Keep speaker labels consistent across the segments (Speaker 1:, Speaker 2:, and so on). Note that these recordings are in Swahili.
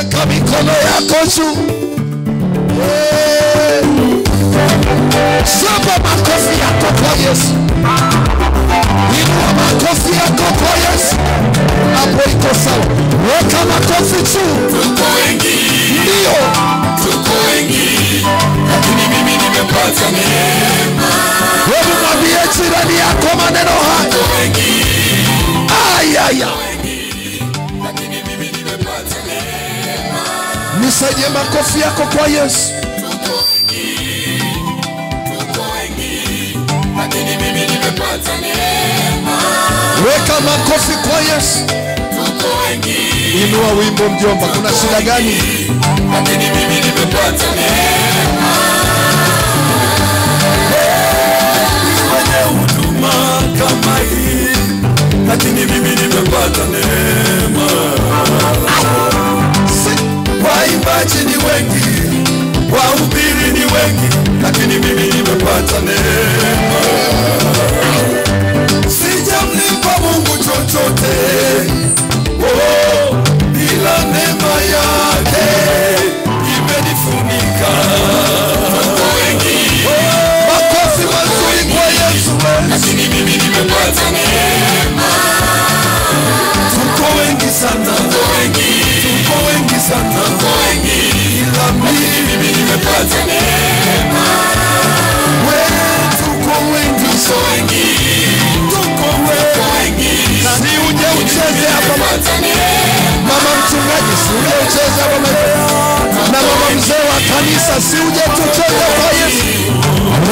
Speaker 1: Weka mikono yako juu. Samba makofi yako kwa Yesu. Inua makofi yako kwa Yesu. Hapo iko sawa. Weka makofi juu.
Speaker 2: Tuko wengi.
Speaker 1: Ndio.
Speaker 2: Tuko wengi. Lakini mimi nimepata neema.
Speaker 1: Wewe mwambie jirani yako maneno haya.
Speaker 2: Tuko wengi.
Speaker 1: Ayaya.
Speaker 2: Lakini mimi nimepata neema.
Speaker 1: Nisaidie makofi yako kwa Yesu.
Speaker 2: Tuko wengi. Tuko wengi. Lakini mimi nimepata neema.
Speaker 1: Weka makofi kwa Yesu.
Speaker 2: Tuko wengi.
Speaker 1: Inua wimbo mjomba, kuna shida gani?
Speaker 2: Lakini mimi nimepata neema. Kwenye huduma kama hii, lakini mimi nimepata neema. Waimbaji ni wengi, wahubiri ni wengi, lakini mimi nimepata neema. Sijamlipa Mungu chochote, ila neema yake imenifunika. Tuko wengi.
Speaker 1: Makofi mazuri kwa Yesu.
Speaker 2: Lakini mimi nimepata neema. Tuko wengi sana. Tuko wengi. Tuko wengi sana. Tuko wengi. Ila mimi nimepata neema. Tuko wengi. Tuko wengi. Tuko wengi.
Speaker 1: Si uje ucheze hapa mama mchungaji, si uje ucheze hapa na mama mzee wa kanisa, si uje tucheze kwa Yesu.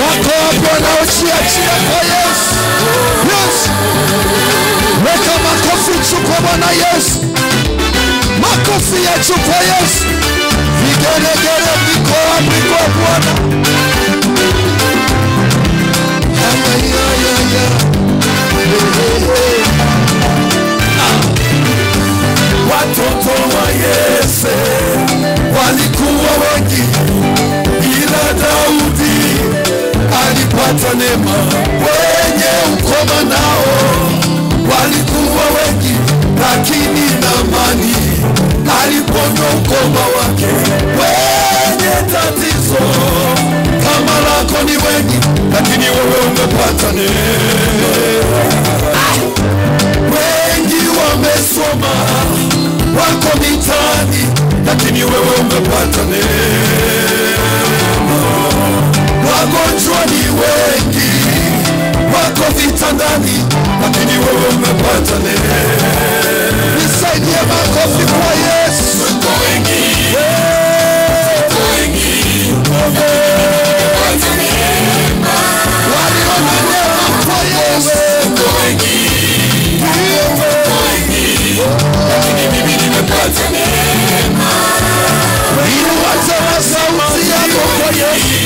Speaker 1: Wako hapo wanaochiachia kwa Yesu. Yes. Weka makofi juu kwa Bwana Yesu. Makofi ya juu kwa Yesu. Vigelegele viko wapi kwa Bwana?
Speaker 2: Watoto wa Yese walikuwa wengi, ila Daudi alipata neema. Wenye ukoma nao walikuwa wengi, lakini Naamani aliponywa ukoma wake. Wenye tatizo kama lako ni wengi, lakini wewe umepata neema. Wengi wamesoma wako mitaani, lakini wewe umepata neema. Wagonjwa ni wengi wako vitandani, lakini wewe umepata neema.
Speaker 1: Nisaidie makofi kwa Yesu.
Speaker 2: Tuko wengi. Tuko wengi. Umepata neema.
Speaker 1: Waliona neema kwa Yesu.
Speaker 2: Tuko wengi. Tuko wengi. Lakini mimi nimepata neema.
Speaker 1: Inua tena sauti yako kwa Yesu.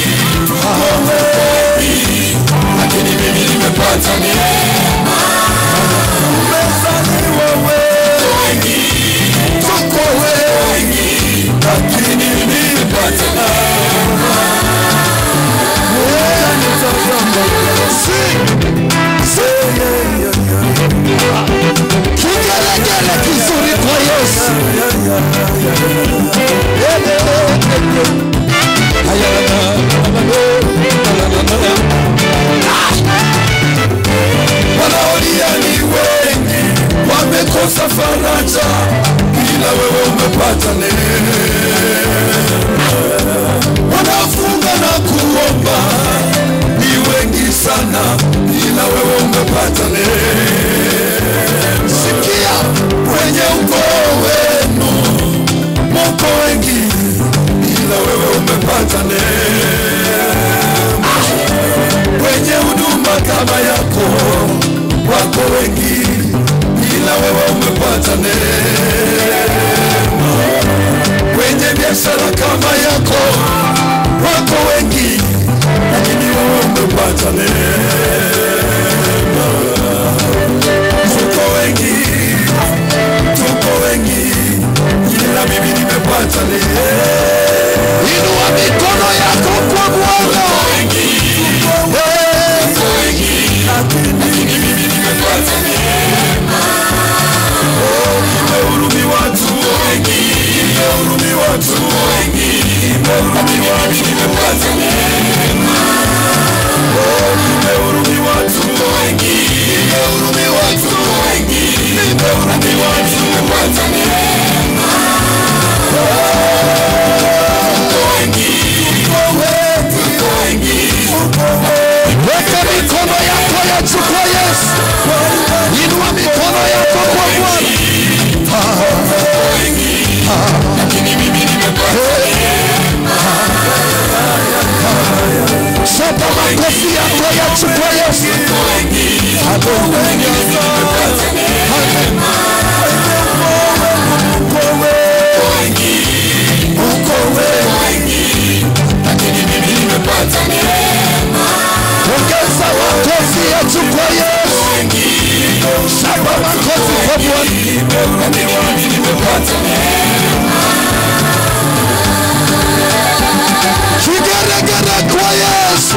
Speaker 2: Tuko wengi. Lakini mimi nimepata neema. Umezaliwa wengi. Tuko wengi. Lakini mimi nimepata neema.
Speaker 1: Kigelegele kizuri kwa Yesu.
Speaker 2: Wanaolia ni wengi, wamekosa faraja, ila wewe umepata neema. Wanafunga na kuomba ni wengi sana, ila wewe umepata neema. Sikia, kwenye ukoo wenu mko wengi, ila wewe umepata neema. Kwenye huduma kama yako wako wengi, ila wewe umepata neema. Kwenye biashara kama yako wako wengi, lakini wewe umepata neema. Tuko wengi, tuko wengi, ila mimi nimepata neema.
Speaker 1: Inua mikono yako kwa Bwana.
Speaker 2: Lakini mimi nimepata neema. Nimehurumi watu wengi, nimehurumi
Speaker 1: makofi yako yachukue Yesu. Ongeza makofi yachukue Yesu. Shaba makofi kwa Bwana. Kigeregere kwa Yesu.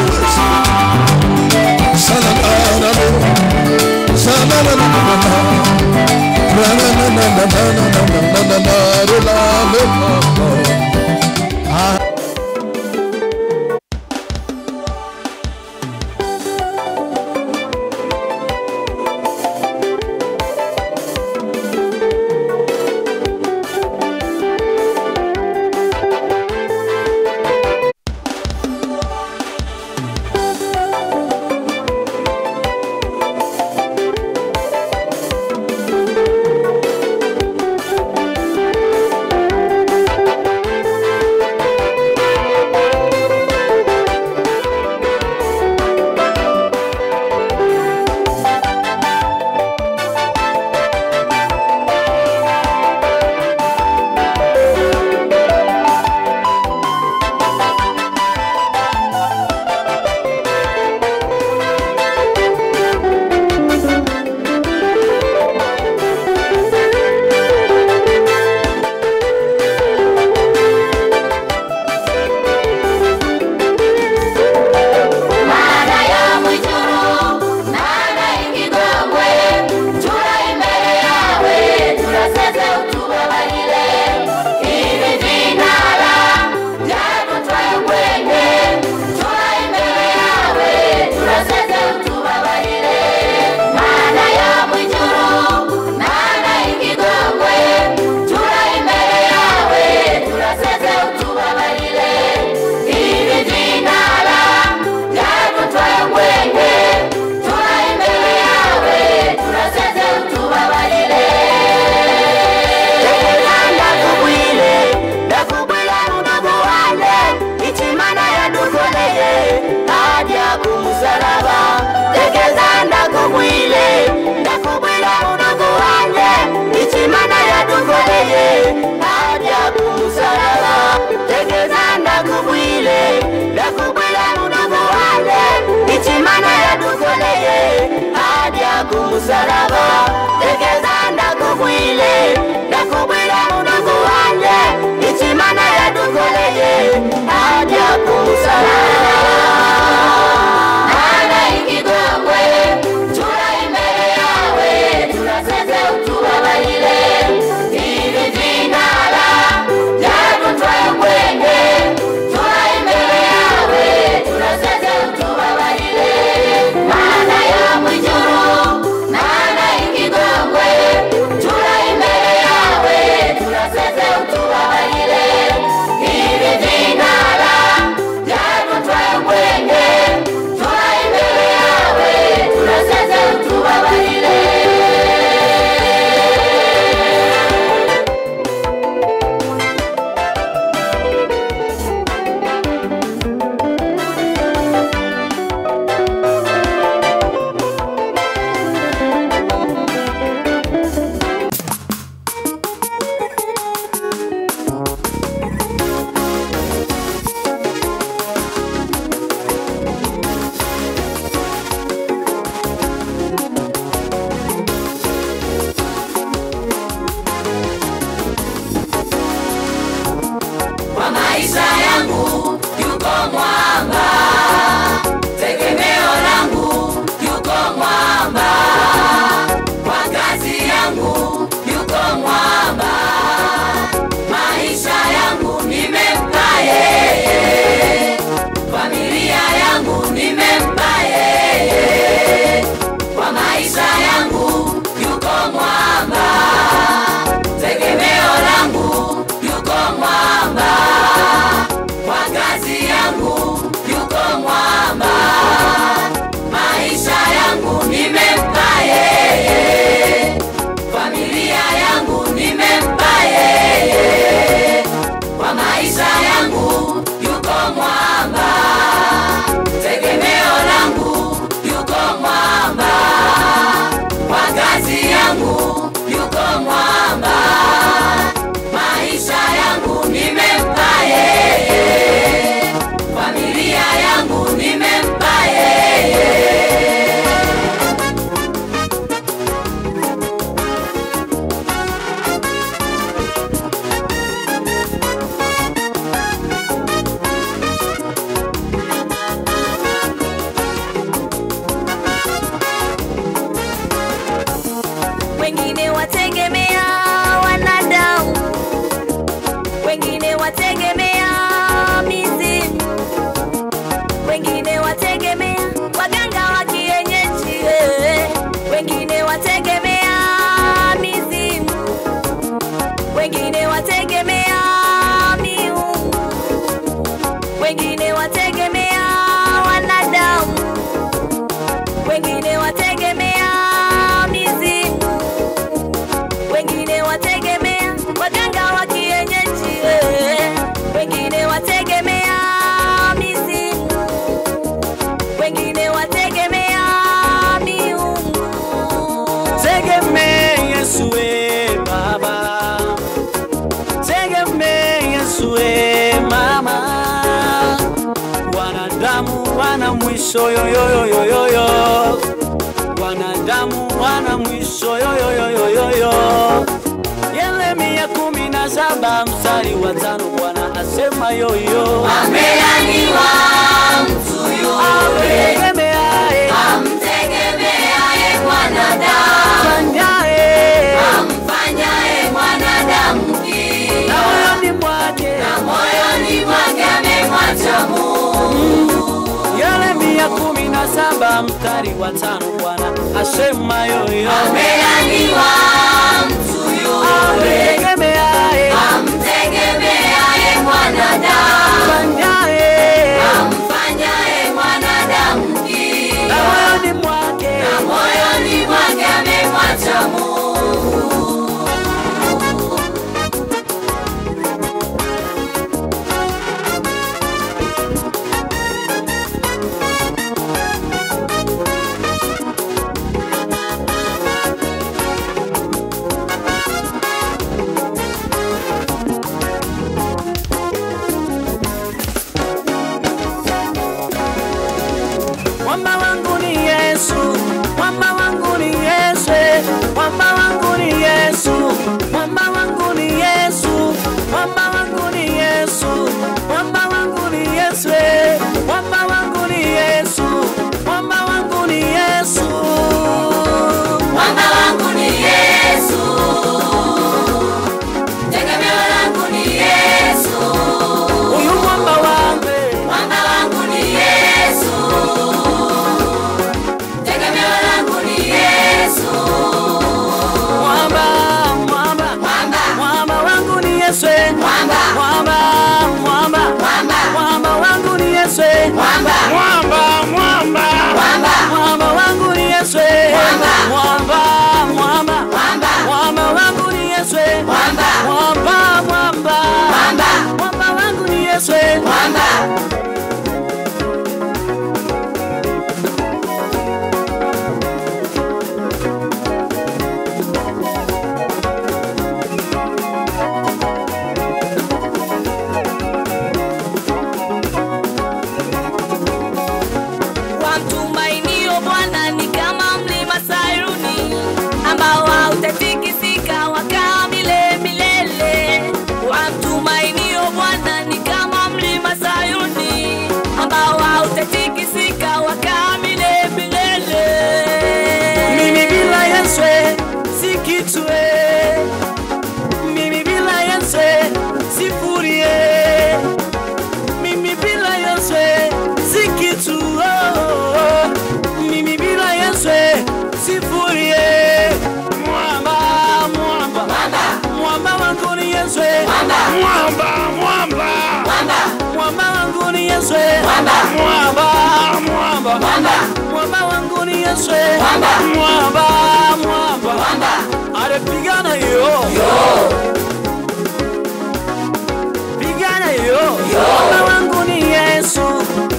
Speaker 3: mwisho yo yo yo yo yo yo. Wanadamu wana mwisho yo yo yo yo yo yo. Yeremia 17 mstari wa 5 Bwana asema yo yo.
Speaker 2: Amelaaniwa mtu yule amtegemeaye mwanadamu, amfanyaye mwanadamu kila, na moyoni mwake amemwacha Mungu.
Speaker 3: Yeremia 17 mstari wa 5 Bwana asema yo yo.
Speaker 2: Amelaaniwa mtu yule amtegemeaye mwanadamu, amfanyaye mwanadamu kila, na moyoni mwake amemwacha Mungu.
Speaker 3: Mwamba wangu ni Yesu, mwamba wangu ni Yesu, mwamba wangu ni Yesu, mwamba wangu ni Yesu, mwamba wangu ni Yesu, mwamba wangu ni Yesu, mwamba wangu ni Yesu, mwamba wangu ni Yesu,
Speaker 2: mwamba wangu ni Yesu, tegemeo langu ni Yesu,
Speaker 3: huyu mwamba wangu
Speaker 2: ni Yesu, tegemeo langu ni Yesu,
Speaker 3: mwamba wangu ni Yesu, mwamba wangu ni Yesu, mwamba wangu ni Yesu, mwamba wangu ni Yesu, mwamba wangu ni Yesu,
Speaker 4: Wamtumainio Bwana ni kama mlima Sayuni ambao hautatikisika wakaa milele. Wamtumainio Bwana ni kama mlima Sayuni ambao hautatikisika wakaa milele.
Speaker 3: mimi bila Yesu si kitu, mimi bila Yesu sifuri, mimi bila Yesu si kitu, mimi bila Yesu sifuri, mwamba wangu ni Yesu, mwamba wangu ni Yesu, mwamba wangu ni Yesu, mwamba alipigana yo pigana yo. Mwamba wangu ni Yesu,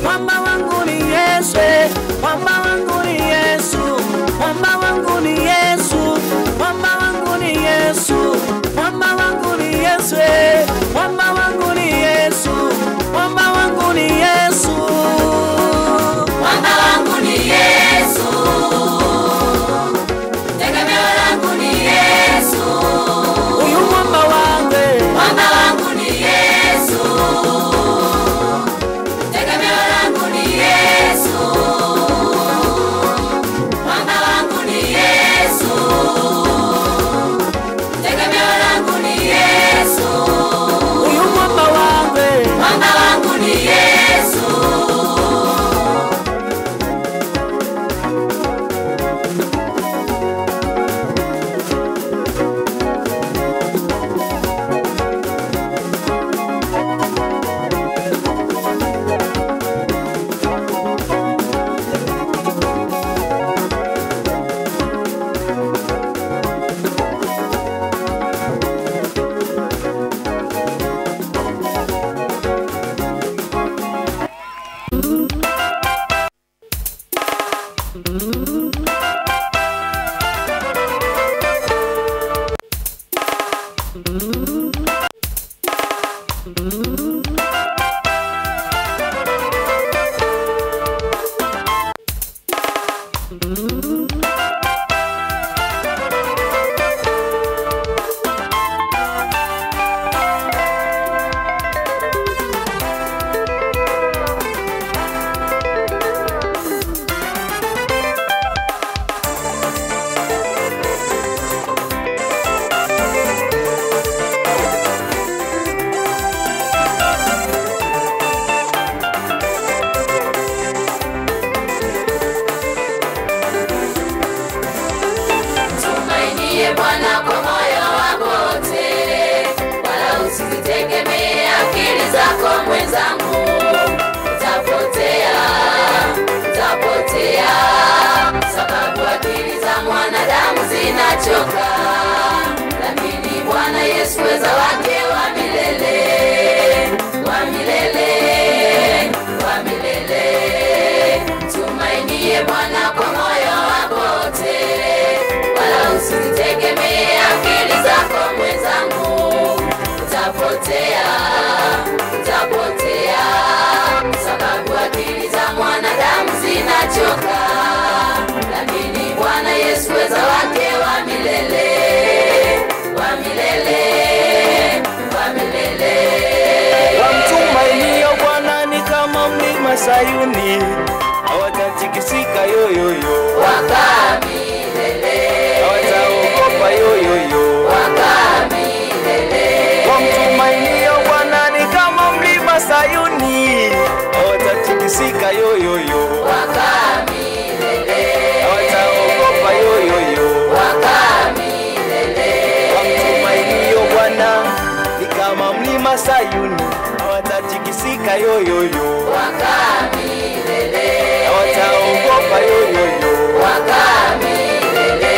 Speaker 3: mwamba wangu ni Yesu, mwamba wangu ni Yesu, mwamba wangu ni Yesu, mwamba wangu ni Yesu, mwamba wangu ni Yesu, mwamba wangu ni Yesu, mwamba wangu ni Yesu,
Speaker 2: mwamba wangu ni Yesu, tegemeo
Speaker 3: Sayuni hawatatikisika yoyoyo,
Speaker 4: wakaa milele,
Speaker 3: hawataogopa yoyoyo,
Speaker 4: wakaa milele.
Speaker 3: wamtumainio Bwana ni kama mlima Sayuni hawatatikisika yoyoyo,
Speaker 4: Wakaa milele,
Speaker 3: hawataogopa yoyoyo,
Speaker 4: wakaa milele.
Speaker 3: wamtumainio Bwana ni kama mlima Sayuni hawatatikisika yoyoyo,
Speaker 4: Wakaa milele,
Speaker 3: hawataogopa yoyoyo,
Speaker 4: wakaa milele.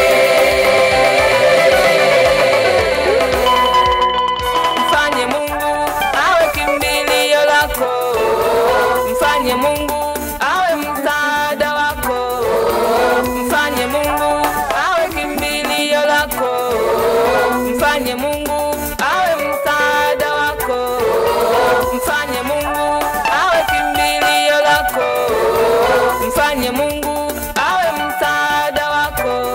Speaker 4: Mfanye Mungu awe kimbilio lako, mfanye Mungu awe msaada wako, mfanye Mungu awe kimbilio lako, mfanye Mungu awe msaada wako, mfanye Mungu awe kimbilio lako, mfanye Mungu awe msaada wako.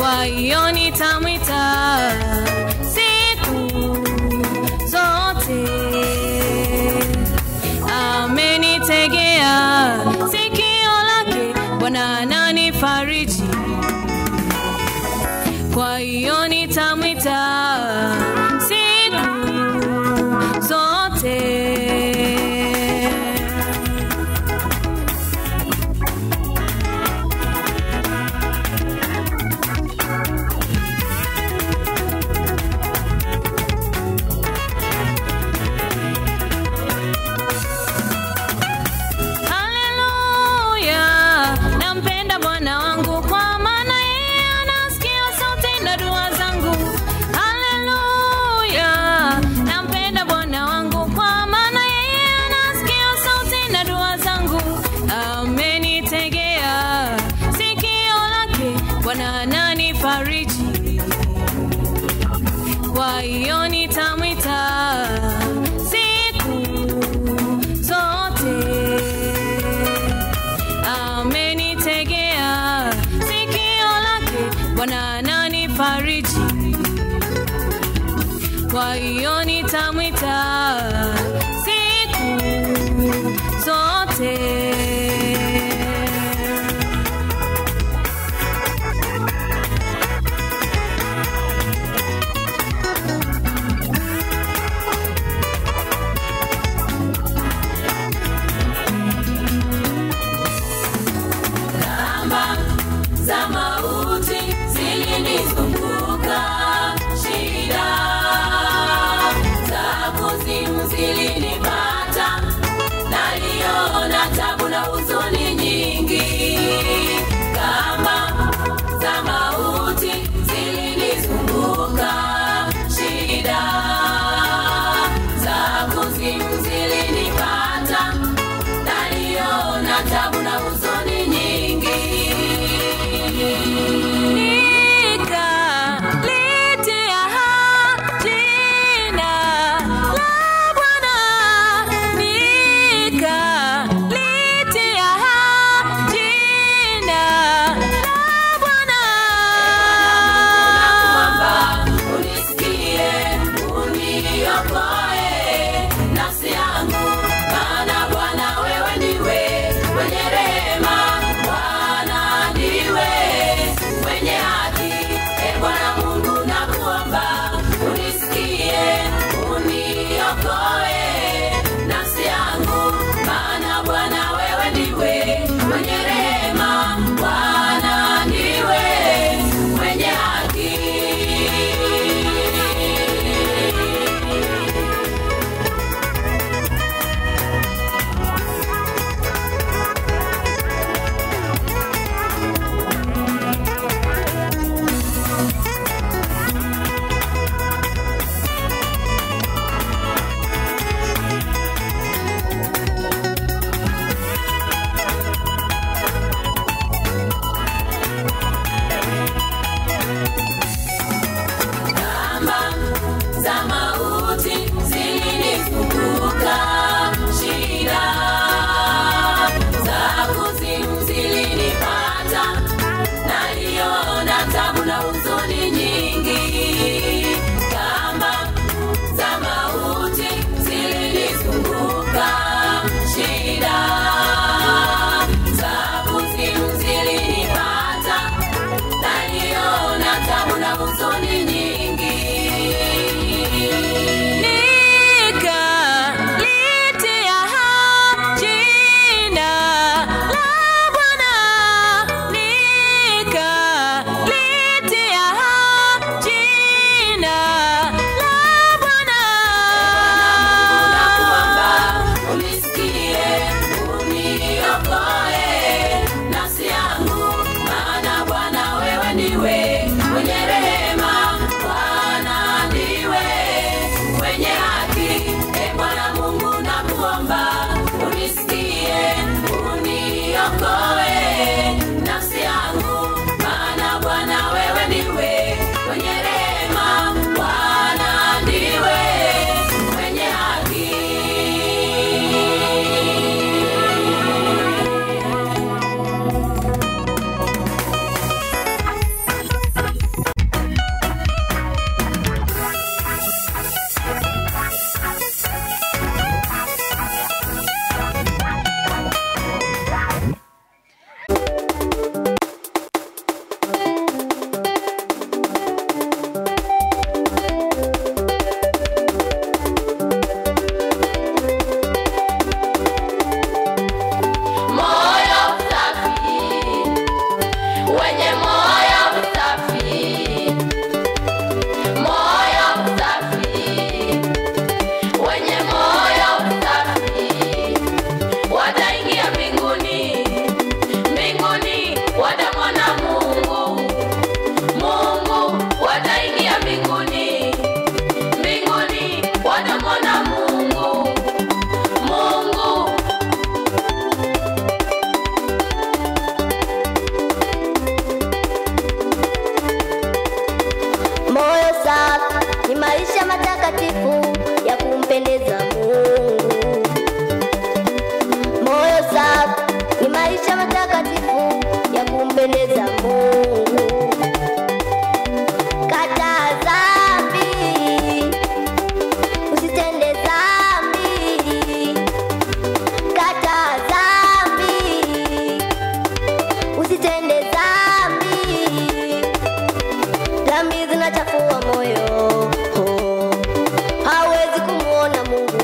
Speaker 4: kwa hiyo nitamwita siku zote. Amenitegea sikio lake, Bwana ananifariji, kwa hiyo nitamwita siku zote. Kwa hiyo nitamwita siku zote. Amenitegea sikio lake, Bwana ananifariji, kwa hiyo nitamwita siku zote.
Speaker 5: Mwenye rehema matakatifu ya kumpendeza Mungu. Moyo safi ni maisha matakatifu ya kumpendeza Mungu. Kataa dhambi, usitende dhambi. Kataa dhambi, usitende dhambi. Dhambi zinachafua moyo, hawezi kumuona Mungu.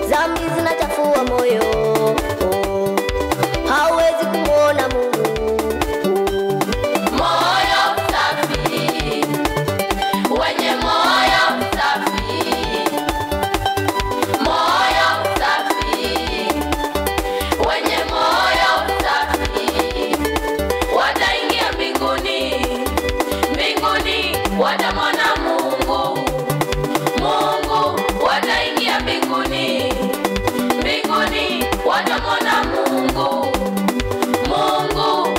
Speaker 5: Dhambi zinachafua moyo, hawezi kumuona Mungu.
Speaker 6: Moyo safi, wenye moyo safi. Moyo safi, wenye moyo safi. Wataingia mbinguni, mbinguni watamwona Mungu. Mungu wataingia mbinguni, mbinguni watamwona Mungu. Mungu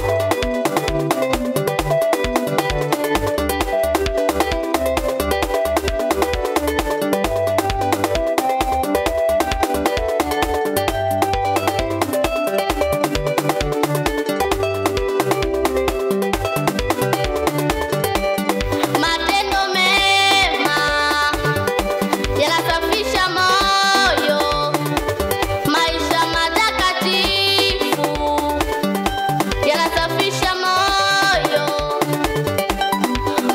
Speaker 5: Matendo mema yanasafisha moyo, maisha matakatifu yanasafisha moyo.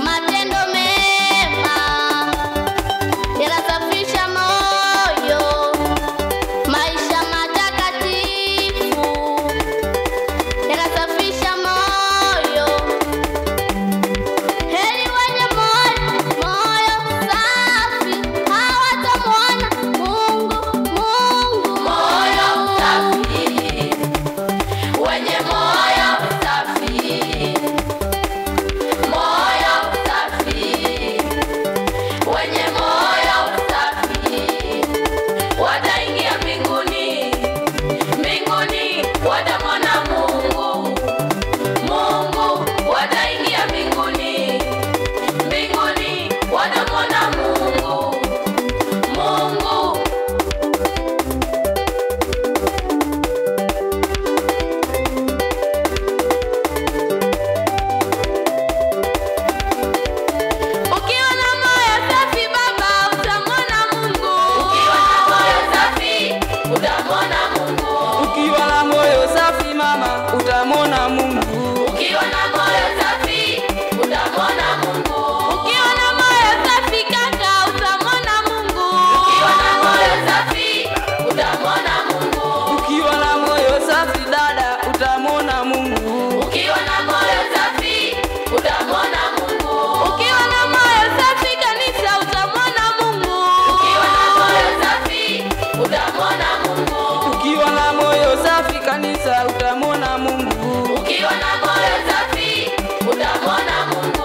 Speaker 5: Matendo mema yanasafisha moyo, maisha matakatifu yanasafisha moyo. Heri wenye moyo safi, hawatamwona Mungu.
Speaker 6: moyo safi, wenye moyo safi. Moyo safi, wenye moyo safi. Wataingia mbinguni, mbinguni watamwona Mungu. Mungu wataingia mbinguni, mbinguni watamwona Mungu. Mungu ukiwa na moyo safi baba utamwona Mungu. Ukiwa na moyo safi utamwona Mungu.
Speaker 3: Ukiwa na moyo safi mama utamwona Mungu.
Speaker 6: Ukiwa na moyo safi utamwona Mungu.
Speaker 3: Ukiwa na moyo safi kaka utamwona Mungu.
Speaker 6: Ukiwa na moyo safi utamwona Mungu.
Speaker 3: Ukiwa na moyo safi dada utamwona Mungu.
Speaker 6: Ukiwa na moyo safi utamwona Mungu.
Speaker 3: Ukiwa na moyo safi kanisa utamwona Mungu.
Speaker 6: Ukiwa na moyo safi utamwona Mungu.
Speaker 3: Ukiwa na moyo safi kanisa utamwona Mungu.
Speaker 6: Ukiwa na moyo safi utamwona Mungu.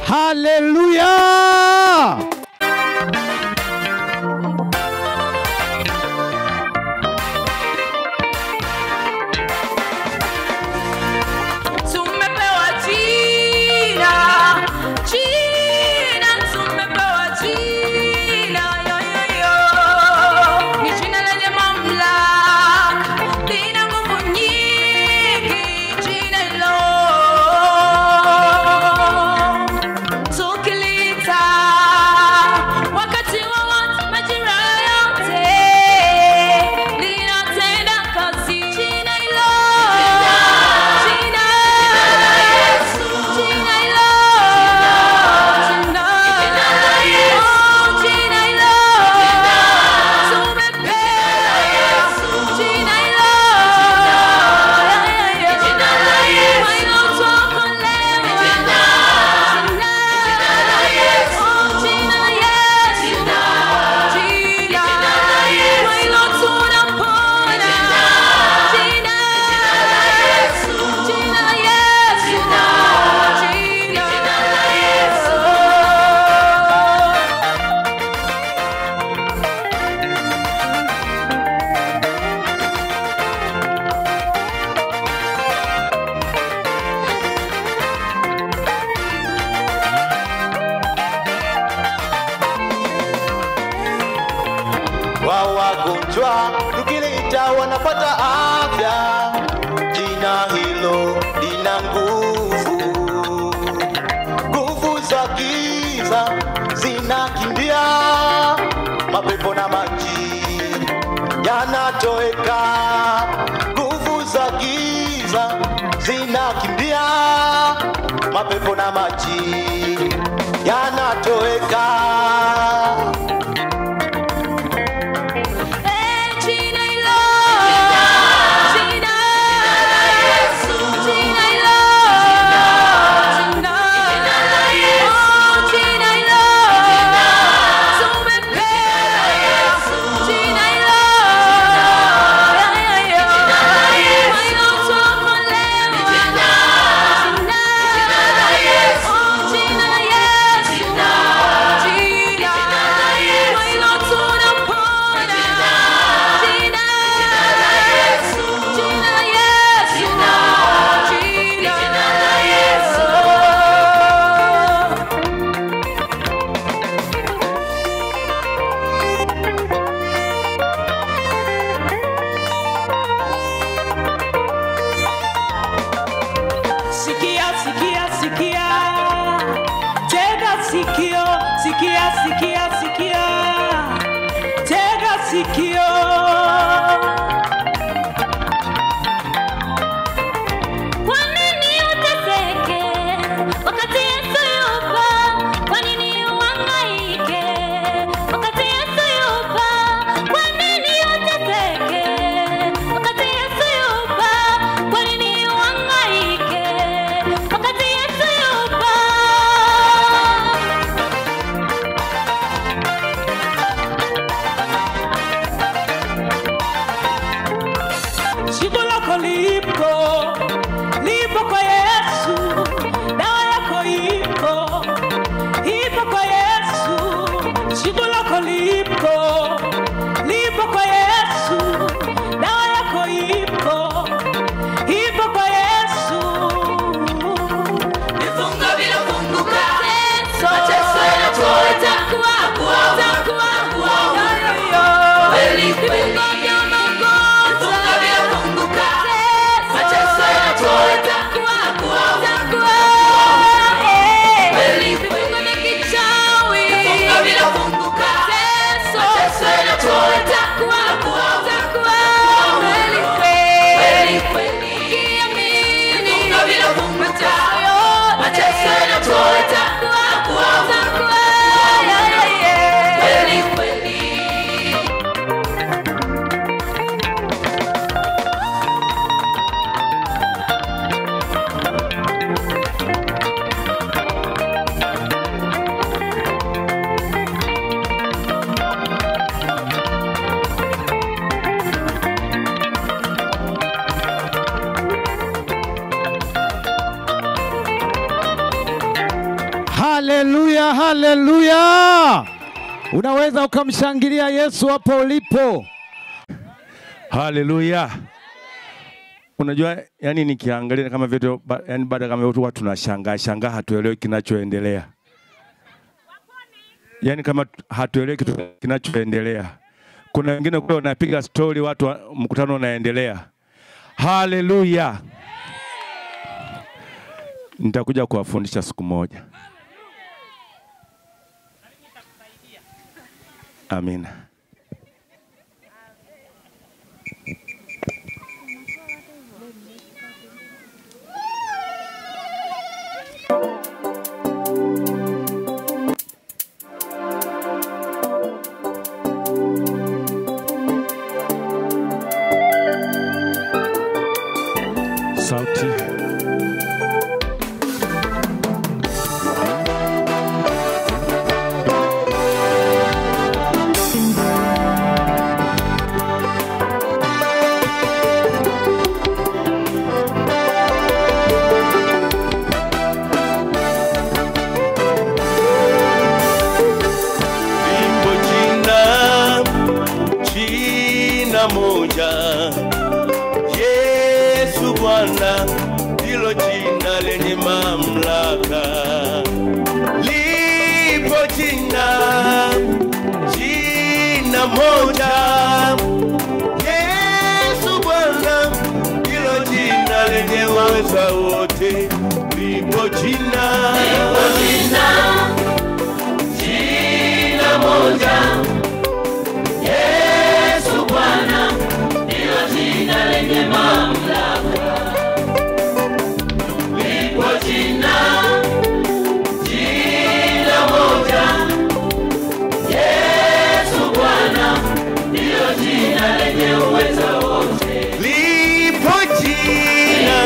Speaker 1: Haleluya!
Speaker 3: Tumepewa jina, jina, tumepewa jina, yo, yo, yo. Ni jina lenye mamlaka, lina nguvu nyingi, jina hilo. Tukili
Speaker 7: hata afya, jina hilo lina nguvu. Nguvu za giza zinakimbia, mapepo na maji yanatoweka. Nguvu za giza zinakimbia, mapepo na maji yanatoweka.
Speaker 1: Haleluya, haleluya. Unaweza ukamshangilia Yesu hapo ulipo. Haleluya. Unajua yani nikiangalia kama vitu yani baada kama watu tunashangaa hatuelewi kinachoendelea. Yani kama hatuelewi kitu kinachoendelea. Kuna wengine kwa wanapiga story watu mkutano unaendelea. Haleluya. Nitakuja kuwafundisha siku moja. Amina. Sauti.
Speaker 7: Moja Yesu Bwana ndilo jina lenye mamlaka. Lipo jina moja Yesu Bwana jina,
Speaker 2: jina moja, Yesu Bwana, ndilo jina lenye mamlaka. Lipo jina moja, Yesu Bwana, ndilo jina lenye uwezo wote.
Speaker 7: lipo jina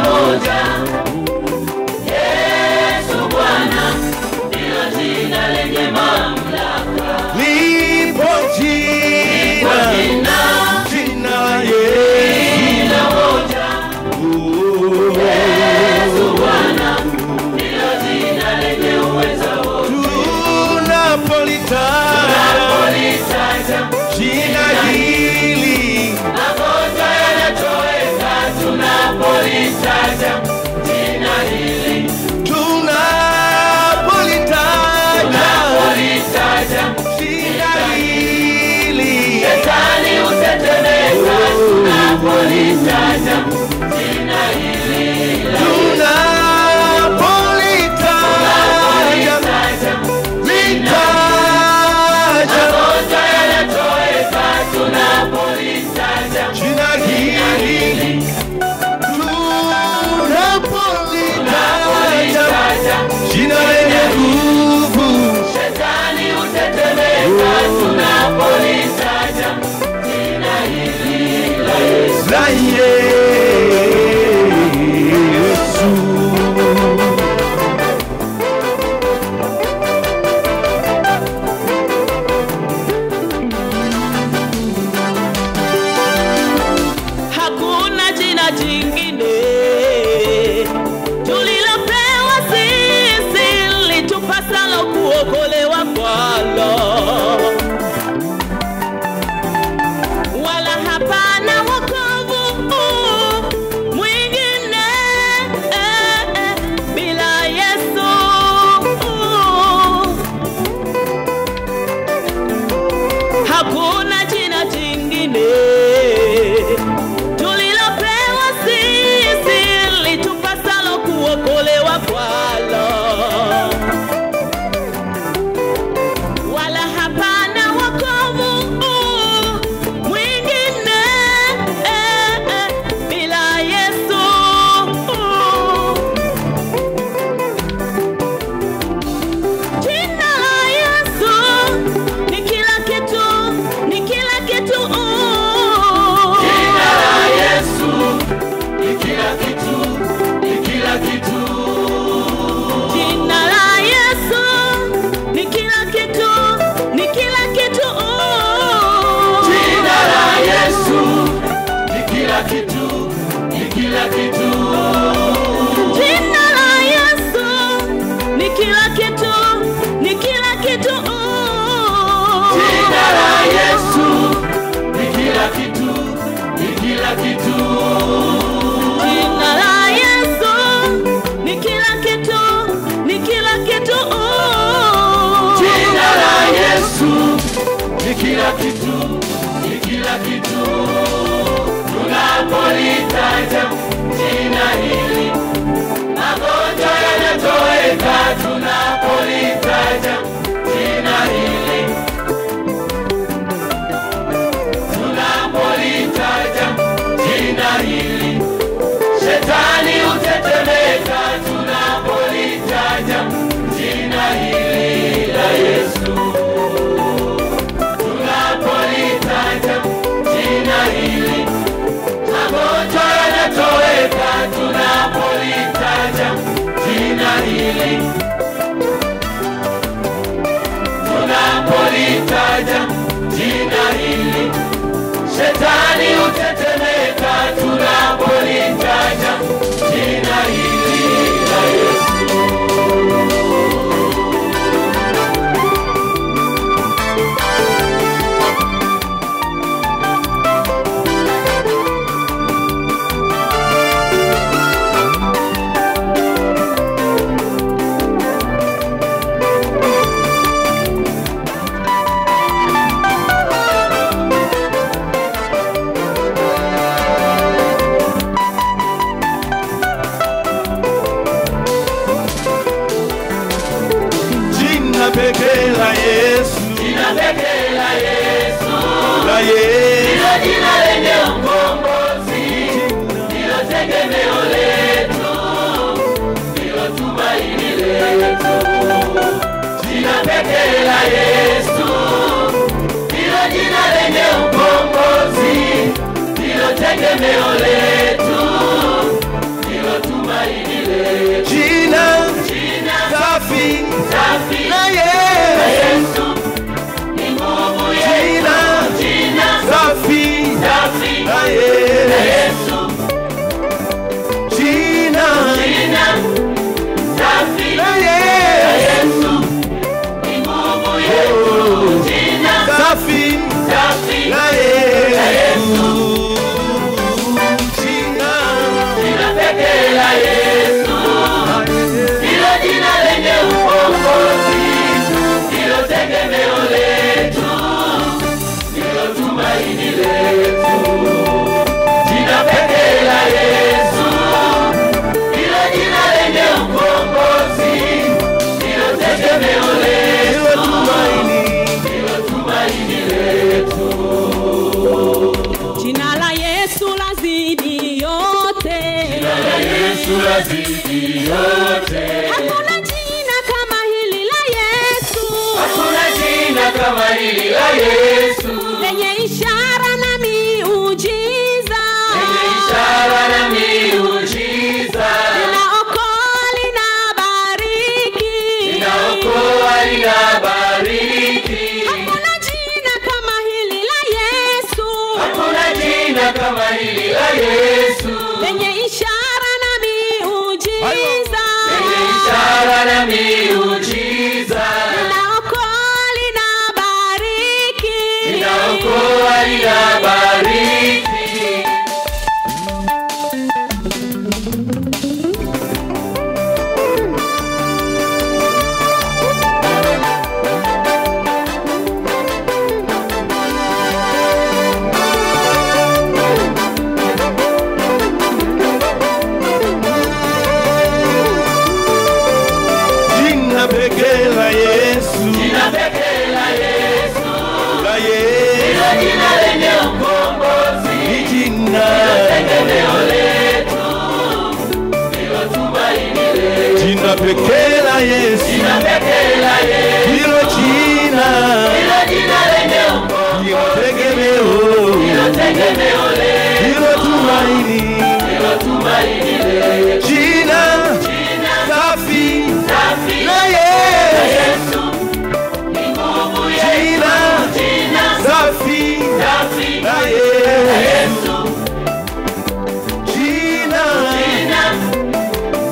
Speaker 7: moja,
Speaker 2: Yesu Bwana, ndilo jina lenye mamlaka.
Speaker 7: lipo jina
Speaker 2: moja, Yesu Bwana, ndilo jina lenye uwezo wote. Tunapolitaja
Speaker 7: jina hili,
Speaker 2: magonjwa yanatoweka. Tunapolitaja jina hili, tunapolitaja
Speaker 7: jina hili,
Speaker 2: shetani hutetemeka. Tunapolitaja jina hili, magonjwa yanatoweka. Tunapolitaja
Speaker 7: jina hili, jina lenye nguvu,
Speaker 2: shetani hutetemeka. Tunapolitaja jina hili la Yesu.
Speaker 7: la Yesu.
Speaker 3: Hakuna jina jingine tulilopewa sisi litupasalo kuokolewa kwalo, wala hapana wokovu mwingine bila Yesu. Hakuna jina jingine tulilopewa sisi litupasalo kuokolewa kwalo, wala hapana wokovu mwingine bila Yesu. Jina la Yesu ni kila kitu, ni kila kitu.
Speaker 2: Jina la Yesu ni kila kitu, ni kila kitu.
Speaker 3: Jina la Yesu ni kila kitu, ni kila kitu.
Speaker 2: Jina la Yesu ni kila kitu, ni kila kitu.
Speaker 3: Jina la Yesu ni kila kitu, ni kila kitu.
Speaker 2: Jina la Yesu ni kila kitu, ni kila kitu.
Speaker 3: Jina la Yesu ni kila kitu, ni kila kitu.
Speaker 2: Jina la Yesu ni kila kitu, ni kila kitu. Tunapolitaja jina hili, magonjwa yanatoweka. Tunapolitaja jina hili, tunapolitaja jina hili, shetani hutetemeka. Tunapolitaja jina hili la Yesu, tunapolitaja jina hili, magonjwa yanatoweka. Tunapolitaja jina hili, tunapolitaja jina hili, shetani hutetemeka. Tunapolitaja jina hili la Yesu. pekee la Yesu, ndilo jina lenye ukombozi, ndilo tegemeo letu, ndilo tumaini letu. Jina safi la Yesu ni nguvu yetu. Jina safi la Yesu. Jina safi la Yesu ni nguvu yetu. Jina safi la Yesu. Jina pekee la Yesu, ndilo jina lenye ukombozi, ndilo tegemeo letu, ndilo tumaini letu. Jina pekee la Yesu, ndilo jina lenye ukombozi, ndilo tegemeo letu, ndilo tumaini letu.
Speaker 4: Jina la Yesu lazidi yote.
Speaker 2: Jina la Yesu lazidi yote.
Speaker 4: Hakuna jina kama hili la Yesu.
Speaker 2: Hakuna jina kama hili la Yesu.
Speaker 4: Lenye ishara na miujiza.
Speaker 2: Lenye ishara na miujiza.
Speaker 4: Linaokoa, linabariki.
Speaker 2: Linaokoa, linabariki.
Speaker 4: Hakuna jina kama hili la Yesu.
Speaker 2: Hakuna jina kama hili la Yesu.
Speaker 4: Lenye ishara na miujiza.
Speaker 2: Lenye ishara na miujiza.
Speaker 4: Linaokoa, linabariki.
Speaker 2: Linaokoa, linabariki. Jina pekee la Yesu. Jina pekee la Yesu. La Yesu. Ndilo jina lenye ukombozi. Jina tegemeo letu, ndilo tumaini letu. Jina pekee la Yesu. Jina pekee la Yesu. Ndilo jina lenye ukombozi. Ndilo tegemeo. Ndilo tegemeo letu. Ndilo tumaini. Ndilo tumaini letu. Jina safi la Yesu ni nguvu yetu. Jina safi la Yesu. Jina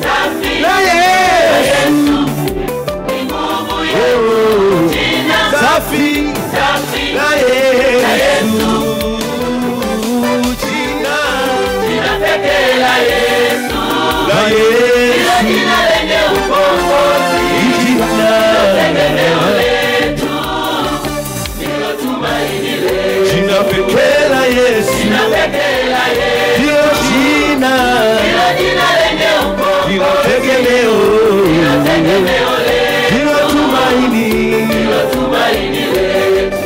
Speaker 2: safi la Yesu ni nguvu yetu. Jina safi la Yesu. Jina pekee la Yesu. La Yesu. Ndilo jina lenye ukombozi. Jina tegemeo letu, ndilo tumaini letu. Jina pekee la Yesu. Jina pekee la Yesu. Ndilo jina lenye ukombozi. Ndilo tegemeo. Ndilo tegemeo letu. Ndilo tumaini. Ndilo tumaini letu.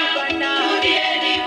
Speaker 2: Rudieni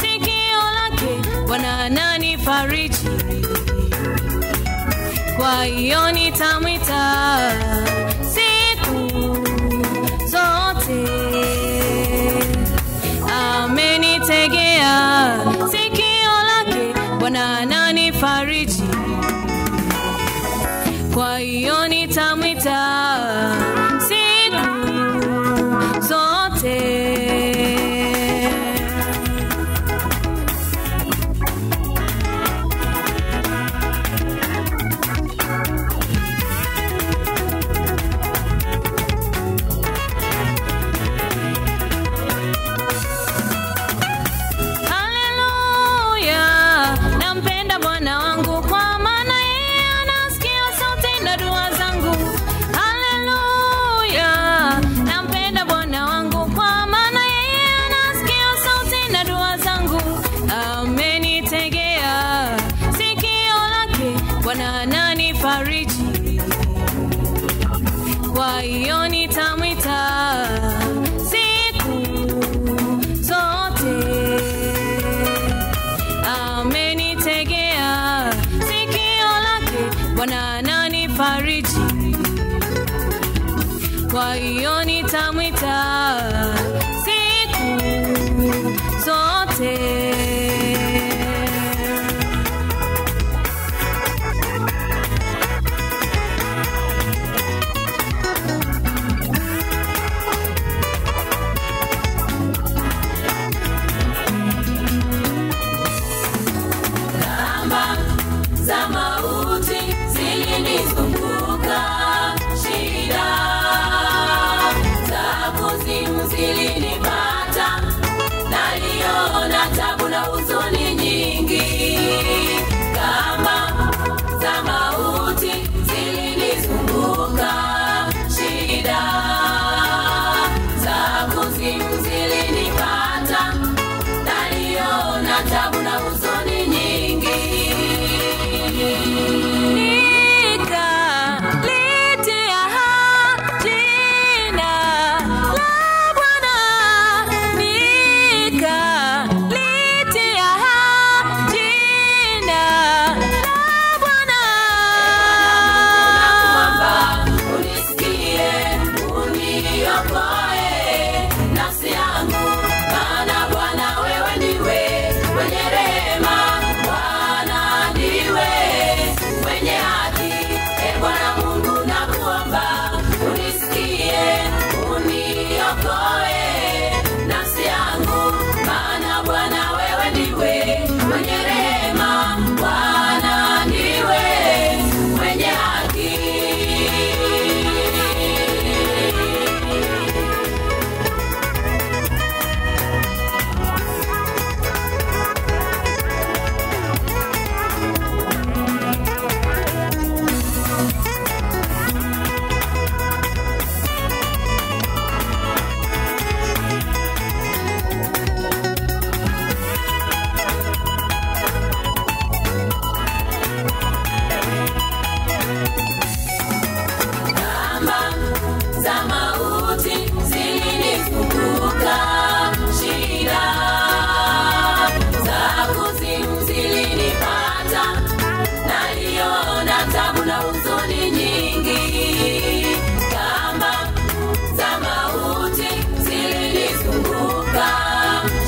Speaker 6: Sikio lake Bwana ananifariji, kwa hiyo nitamwita siku zote. Amenitegea sikio lake Bwana ananifariji, kwa hiyo nitamwita siku zote. Kwa hiyo nitamwita siku zote. Amenitegea sikio lake Bwana ananifariji, kwa hiyo nitamwita siku zote.
Speaker 8: Za mauti zilinizunguka, shida za kuzimu zilinipata, naliona tabu na huzuni nyingi. Kama za mauti zilinizunguka, shida za kuzimu zilinipata, naliona tabu na huzuni nyingi. Nafsi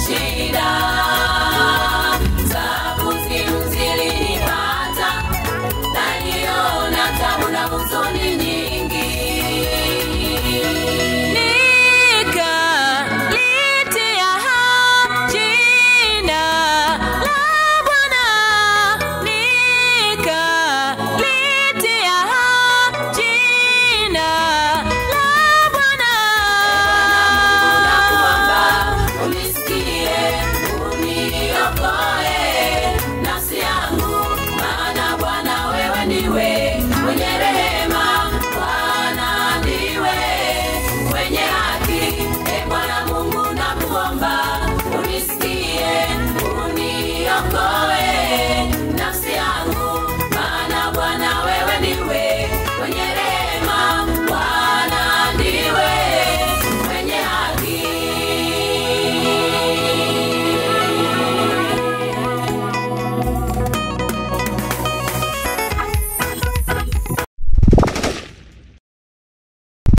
Speaker 8: shida